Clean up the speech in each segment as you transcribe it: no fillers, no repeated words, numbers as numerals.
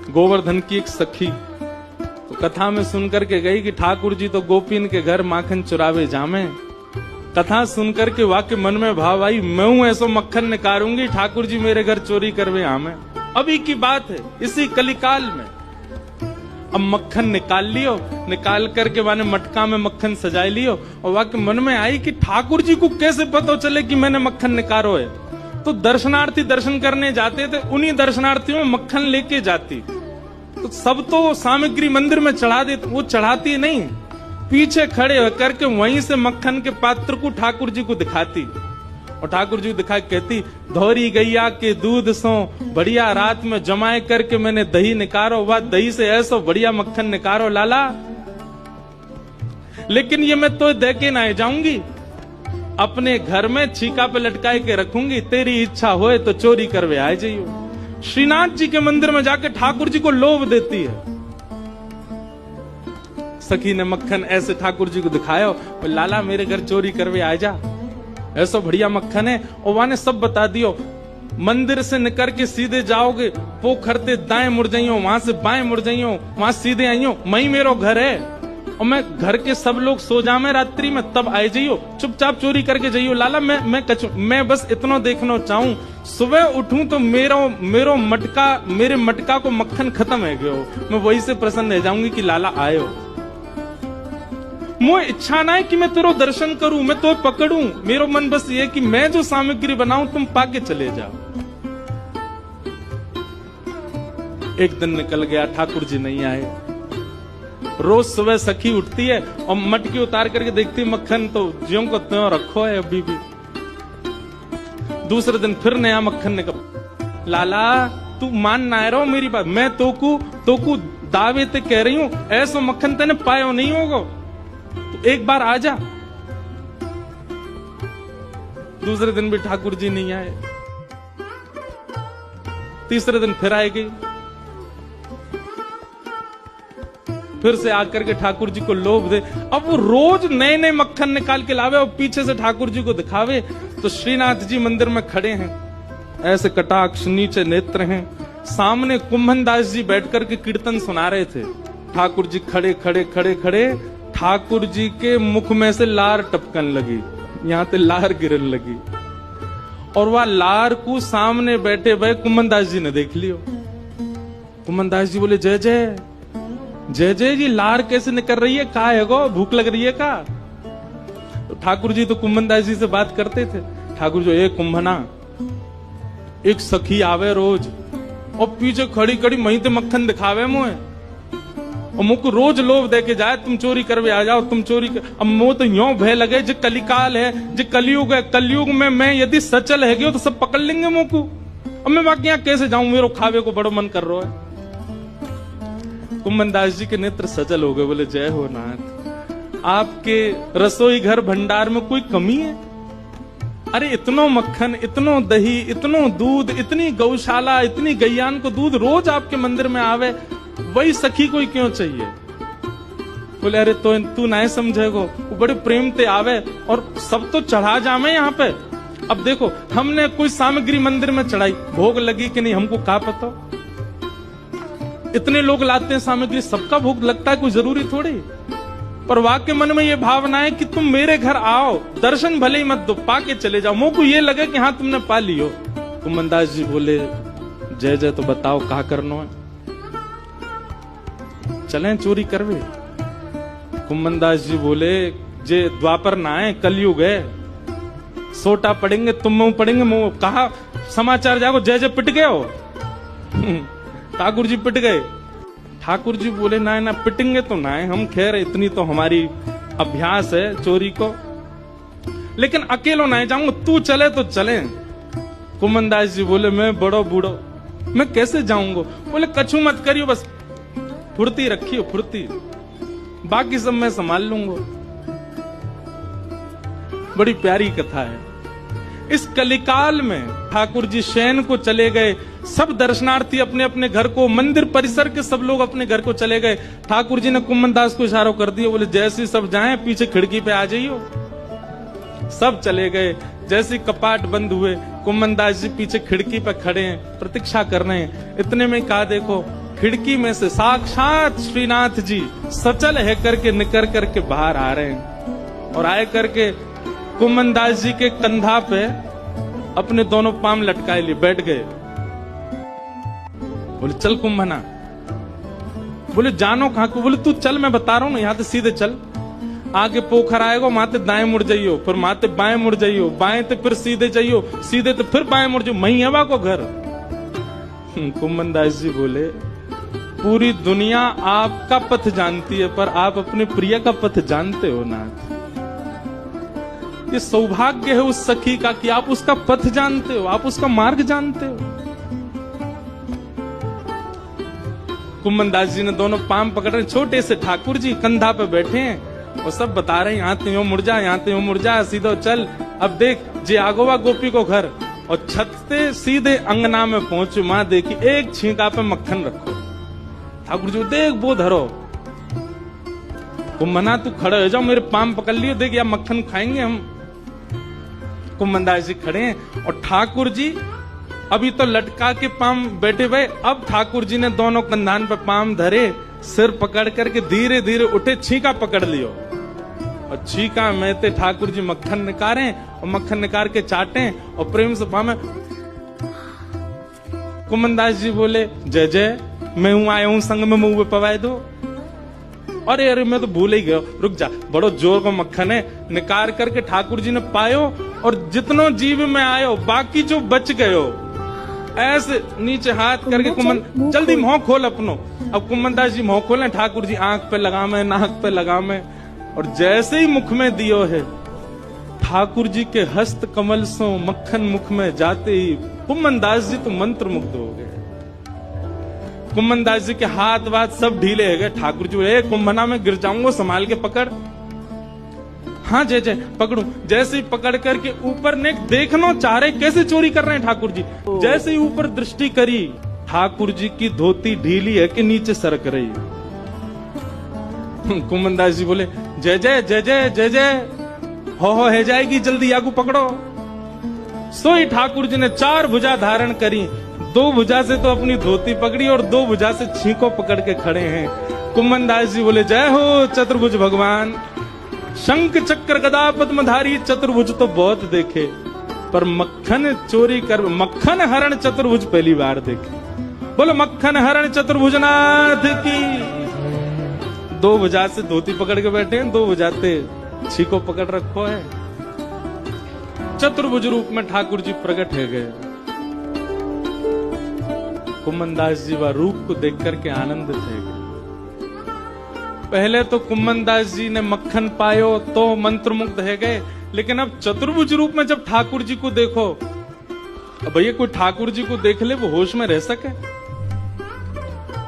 गोवर्धन की एक सखी तो कथा में सुनकर के गई कि ठाकुर जी तो गोपीन के घर माखन चुरावे जामे। कथा सुनकर के वाक्य मन में भाव आई, मैं हूं ऐसो मक्खन निकारूंगी, ठाकुर जी मेरे घर चोरी करवे आमे। अभी की बात है, इसी कलिकाल में। अब मक्खन निकाल लियो, निकाल करके माने मटका में मक्खन सजाए लियो, और वाक्य मन में आई कि ठाकुर जी को कैसे पता चले कि मैंने मक्खन निकारो है। तो दर्शनार्थी दर्शन करने जाते थे, उन्हीं दर्शनार्थियों में मक्खन लेके जाती। तो सब तो सामग्री मंदिर में चढ़ा देते, वो चढ़ाती नहीं, पीछे खड़े होकर के वहीं से मक्खन के पात्र को ठाकुर जी को दिखाती, और ठाकुर जी को दिखा कहती, धौरी गैया के दूध सो बढ़िया रात में जमाए करके मैंने दही निकारो, वह दही से ऐसा बढ़िया मक्खन निकारो लाला, लेकिन ये मैं तो दे के ना जाऊंगी, अपने घर में छीका पे लटकाए के रखूंगी, तेरी इच्छा होए तो चोरी करवे आए जाइयो। श्रीनाथ जी के मंदिर में जाके ठाकुर जी को लोभ देती है। सखी ने मक्खन ऐसे ठाकुर जी को दिखाया, लाला मेरे घर चोरी करवे आ जा, ऐसा बढ़िया मक्खन है। और वहां ने सब बता दियो, मंदिर से निकल के सीधे जाओगे, पोखरते दाएं मुड़ जाइयो, वहां से बाएं मुड़ जाइयो, वहां सीधे आइयो, वही मेरो घर है, और मैं घर के सब लोग सो जामे रात्रि में, तब आए जाइयो, चुपचाप चोरी करके जाइयो। लाला मैं बस इतना देखना चाहूं, सुबह उठूं तो मेरे मटका को मक्खन खत्म है गयो, मैं वही से प्रसन्न रह जाऊंगी कि लाला आयो। मुझे इच्छा ना है कि मैं तेरो दर्शन करूं, मैं तो पकड़ूं, मेरा मन बस ये कि मैं जो सामग्री बनाऊं तुम पाके चले जाओ। एक दिन निकल गया, ठाकुर जी नहीं आए। रोज सुबह सखी उठती है और मटकी उतार करके देखती मक्खन तो ज्यों को त्यों रखो है अभी भी। दूसरे दिन फिर नया मक्खन निकल। लाला तू मान ना रहो मेरी बात, मैं तोकू दावे ते कह रही हूं, ऐसा मक्खन तेने पायो नहीं होगा, तो एक बार आ जा। दूसरे दिन भी ठाकुर जी नहीं आए, तीसरे दिन फिर आए गई, फिर से आकर के ठाकुर जी को लोभ दे। अब वो रोज नए नए मक्खन निकाल के लावे और पीछे से ठाकुर जी को दिखावे। तो श्रीनाथ जी मंदिर में खड़े हैं, ऐसे कटाक्ष नीचे नेत्र हैं, सामने कुंभन दास जी बैठकर के कीर्तन सुना रहे थे। ठाकुर जी खड़े खड़े खड़े खड़े, ठाकुर जी के मुख में से लार टपकन लगी, यहां से लार गिरन लगी, और वह लार को सामने बैठे भाई कुंभन दास जी ने देख लियो। कुंभन दास जी बोले, जय जय जय जय जी, लार कैसे निकल रही है, का है गो, भूख लग रही है का? तो ठाकुर जी तो कुंभन दास जी से बात करते थे। ठाकुर जी, एक कुंभना, एक सखी आवे रोज और पीछे खड़ी खड़ी मही ते मक्खन दिखावे मुझे, और मुझको रोज लोभ दे के जाए, तुम चोरी करवे आ जाओ, तुम चोरी कर। अब मुझे तो यो भय लगे, जो कलिकाल है, जो कलयुग है, कलयुग में मैं यदि सचल है तो सब पकड़ लेंगे मुझको। अब मैं बाकी यहाँ कैसे जाऊं, मेरे खावे को बड़ो मन कर रहा है। कुंभन दास जी के नेत्र सजल हो गए, बोले, जय हो नाथ, आपके रसोई घर भंडार में कोई कमी है? अरे इतनो मक्खन, इतनो दही, इतनो दूध, इतनी गौशाला, इतनी गैयान को दूध रोज आपके मंदिर में आवे, वही सखी कोई क्यों चाहिए? बोले, अरे तो तू ना समझेगो, वो बड़े प्रेम ते आवे और सब तो चढ़ा जामे यहाँ पे। अब देखो, हमने कोई सामग्री मंदिर में चढ़ाई, भोग लगी कि नहीं हमको क्या पता, इतने लोग लाते हैं सामग्री, सबका भोग लगता है, कोई जरूरी थोड़ी। पर वाक्य मन में ये भावना है कि तुम मेरे घर आओ, दर्शन भले ही मत दो, पाके चले जाओ, मुझको ये लगे कि हाँ तुमने पा लियो। कुंभन दास जी बोले, जय जय, तो बताओ कहा करनो है, चलें चोरी करवे? कुंभन दास जी बोले, जे द्वापर ना है, कलयुग है, सोटा पड़ेंगे, तुम मुंह पड़ेंगे, मुंह कहा समाचार जागो, जय जय पिट गए हो। ठाकुर जी पिट गए। ठाकुर जी बोले, ना ना पिटेंगे तो ना है हम, खैर इतनी तो हमारी अभ्यास है चोरी को, लेकिन अकेलो ना जाऊंगा, तू चले तो चले। कुंभन दास जी बोले, मैं बड़ो बूढ़ो, मैं कैसे जाऊंगा? बोले, कछु मत करियो, बस फुर्ती रखियो, फुर्ती, बाकी सब मैं संभाल लूंगा। बड़ी प्यारी कथा है। इस कलिकाल में ठाकुर जी शयन को चले गए, सब दर्शनार्थी अपने अपने घर को, मंदिर परिसर के सब लोग अपने घर को चले गए। ठाकुर जी ने कुंभन दास को इशारा कर दिया, बोले, जैसे सब जाएं पीछे खिड़की पे आ जाइयो। सब चले गए। जैसे कपाट बंद हुए, कुंभन दास जी पीछे खिड़की पे खड़े हैं, प्रतीक्षा कर रहे हैं। इतने में कहा, देखो खिड़की में से साक्षात श्रीनाथ जी सचल है करके निकर करके बाहर आ रहे हैं और आए करके कुम्मनदास जी के कंधा पे अपने दोनों पाम लटकाए लिए बैठ गए। बोले चल कुम्भना। बोले जानो कहां को? बोले तू चल, मैं बता रहा हूं ना, यहां से सीधे चल, आगे पोखर आएगा, माते दाएं मुड़ जाइयो, फिर माते बाएं मुड़ जाइयो, बाएं ते फिर सीधे जाइयो, सीधे तो फिर बाएं मुड़ जाइयो, मही हवा को घर। कुम्मनदास जी बोले पूरी दुनिया आपका पथ जानती है, पर आप अपने प्रिय का पथ जानते हो नाथ। ये सौभाग्य है उस सखी का कि आप उसका पथ जानते हो, आप उसका मार्ग जानते हो। कुम्मनदास जी ने दोनों पाम पकड़ रहे, छोटे से ठाकुर जी कंधा पे बैठे हैं और सब बता रहे हैं यहाँ ते यूं मुड़ जा, यहाँ ते यूं मुड़ जा, सीधो चल। अब देख जे आगोवा गोपी को घर और छत से सीधे अंगना में पहुंचे, मां देखी एक छींका पे मक्खन रखो। ठाकुर जी देख वो धरो। कुम्भना तू खड़े हो जाओ, मेरे पाम पकड़ लियो, देख या मक्खन खाएंगे हम। कुम्मनदास जी खड़े हैं और ठाकुर जी अभी तो लटका के पाम बैठे हुए, अब ठाकुर जी ने दोनों कंधान पे पाम धरे, सिर पकड़ करके धीरे धीरे उठे, छींका पकड़ लियो और छींका में ते ठाकुर जी मक्खन निकारे और मक्खन निकाल के चाटे और प्रेम से पामे। कुम्मनदास जी बोले जय जय, मैं हूं आया हूं संग में मुंह पवाए दो। अरे अरे मैं तो भूल ही गया, रुक जा, बड़ो जोर को मक्खन है। निकाल करके ठाकुर जी ने पायो और जितनो जीव में आयो बाकी जो बच गयो, ऐसे नीचे हाथ करके कुम्मन जल्दी मुंह खोल अपनो। अब कुम्मनदास जी मुंह खोले, ठाकुर जी आंख पे लगामे, नाक पे लगामे और जैसे ही मुख में दियो है, ठाकुर जी के हस्त कमल सो मक्खन मुख में जाते ही कुम्मनदास जी तो मंत्र मुग्ध हो गए। कुम्मनदास जी के हाथ वाथ सब ढीले हो गए। ठाकुर जी ए कुंभना में गिर जाऊंगा, संभाल के पकड़। हाँ जय जय पकड़ू। जैसे ही पकड़ करके ऊपर ने देखना चाह रहे कैसे चोरी कर रहे हैं ठाकुर जी। जैसे ही ऊपर दृष्टि करी, ठाकुर जी की धोती ढीली है कि नीचे सरक रही। कुम्मनदास जी बोले जय जय जय जय जय जय, हो जाएगी, जल्दी आगू पकड़ो। सोई ठाकुर जी ने 4 भुजा धारण करी, 2 भुजा से तो अपनी धोती पकड़ी और 2 भुजा से छींको पकड़ के खड़े हैं। कुम्मनदास जी बोले जय हो चतुर्भुज भगवान। शंख चक्र गदा पद्मधारी चतुर्भुज तो बहुत देखे, पर मक्खन चोरी कर, मक्खन हरण चतुर्भुज पहली बार देखे। बोलो मक्खन हरण चतुर्भुजनाथ की। 2 भुजा से धोती पकड़ के बैठे हैं, 2 भुजा से छींको पकड़ रखो है। चतुर्भुज रूप में ठाकुर जी प्रकट हो गए। कुम्मनदास जी वह रूप को देख करके आनंदित हो गए। पहले तो कुम्मनदास जी ने मक्खन पायो तो मंत्रमुग्ध हो गए, लेकिन अब चतुर्भुज रूप में जब ठाकुर जी को देखो, अब भैया कोई ठाकुर जी को देख ले वो होश में रह सके?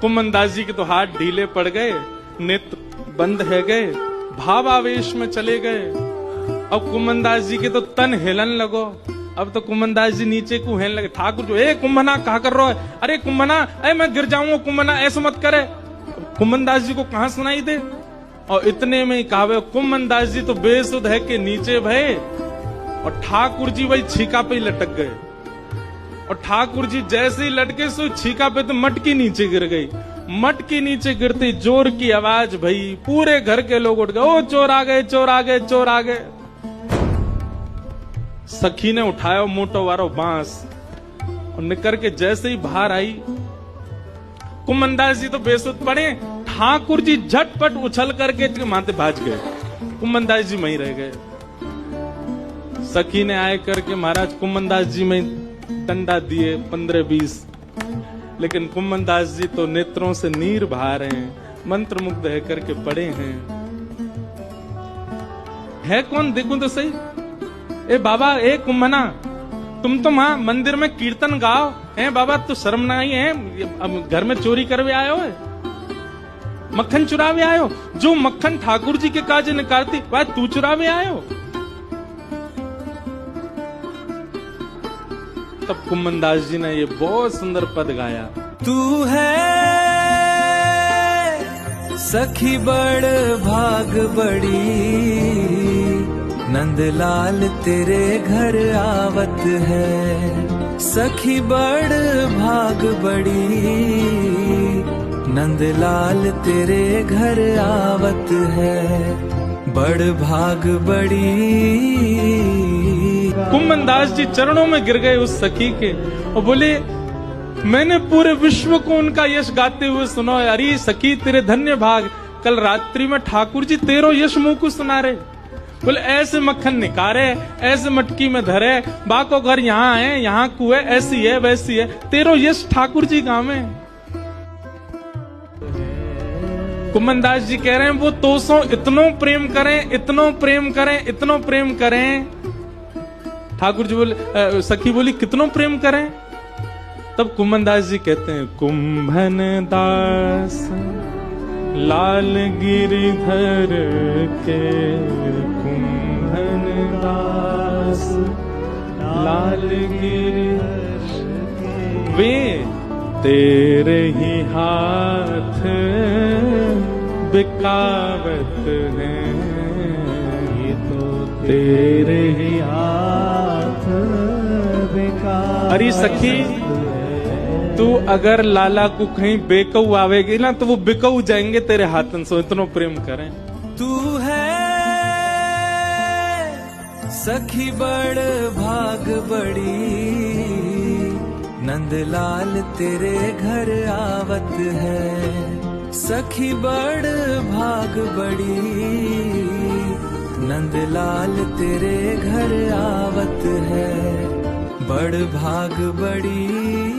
कुम्मनदास जी के तो हाथ ढीले पड़ गए, नेत्र बंद है गए, भावावेश में चले गए। अब कुम्मनदास जी के तो तन हिलन लगो। अब तो कुम्मनदास जी नीचे को हेलने लगे। ठाकुर जो ए कुंभना कहा कर रहा है? अरे कुंभना, ए मैं गिर जाऊंगा, कुंभना ऐसा मत करे। कुम्मनदास जी को कहां सुनाई दे? और इतने में ही कहा कुम्मनदास जी तो बेसुध है कि नीचे भय, और ठाकुर जी वही छीका पे ही लटक गए। और ठाकुर जी जैसे ही लटके सो छीका पे तो मटकी नीचे गिर गई। मटकी नीचे गिरती जोर की आवाज भई, पूरे घर के लोग उठ गए, ओ चोर आ गए, चोर आ गए, चोर आ गए। सखी ने उठाया मोटो वारो बांस और निकर के जैसे ही बाहर आई, कुम्मनदास जी तो बेसुध पड़े। ठाकुर जी झटपट उछल करके माथे भाज गए, कुम्मनदास जी वहीं रह गए। सखी ने आए करके महाराज कुम्मनदास जी में डंडा दिए 15-20, लेकिन कुम्मनदास जी तो नेत्रों से नीर बहा रहे हैं, मंत्रमुग्ध है करके पड़े हैं। है कौन देखूं तो सही। ए बाबा, ए कुम्भना, तुम तो वहां मंदिर में कीर्तन गाओ है बाबा, तो शर्म ना आई है? अब घर में चोरी करवे आयो है, मक्खन चुरावे आयो? जो मक्खन ठाकुर जी के काज निकालती वह तू चुरावे आयो? तब कुम्मनदास जी ने ये बहुत सुंदर पद गाया। तू है सखी बड़ भाग बड़ी, नंदलाल तेरे घर आवत है। सखी बड़ भाग बड़ी, नंदलाल तेरे घर आवत है, बड़ भाग बड़ी। कुंभनदास जी चरणों में गिर गए उस सखी के और बोले, मैंने पूरे विश्व को उनका यश गाते हुए सुना है। अरे सखी तेरे धन्य भाग, कल रात्रि में ठाकुर जी तेरो यश मुंह को सुना रहे। बोले ऐसे मक्खन निकारे, ऐसे मटकी में धरे, बाको घर यहाँ है, यहाँ कुए, ऐसी है वैसी है, तेरो यश ठाकुर जी गावे। कुंभनदास जी कह रहे हैं वो तोसों इतनो प्रेम करें, इतनो प्रेम करें, इतनो प्रेम करें। ठाकुर जी बोले, सखी बोली कितनो प्रेम करें? तब कुंभनदास जी कहते हैं, कुंभन दास लाल गिरिधर के, कुंभन दास लाल गिरिधर वे तेरे ही हाथ बिकावत हैं, ये तो तेरे ही हाथ बिकावत। अरे सखी तू अगर लाला को कहीं बेकऊ आवेगी ना तो वो बिकऊ जाएंगे तेरे हाथन से, इतना प्रेम करें। तू है सखी बड़ भाग बड़ी, नंदलाल तेरे घर आवत है, सखी बड़ भाग बड़ी, नंदलाल तेरे घर आवत है, बड़ भाग बड़ी।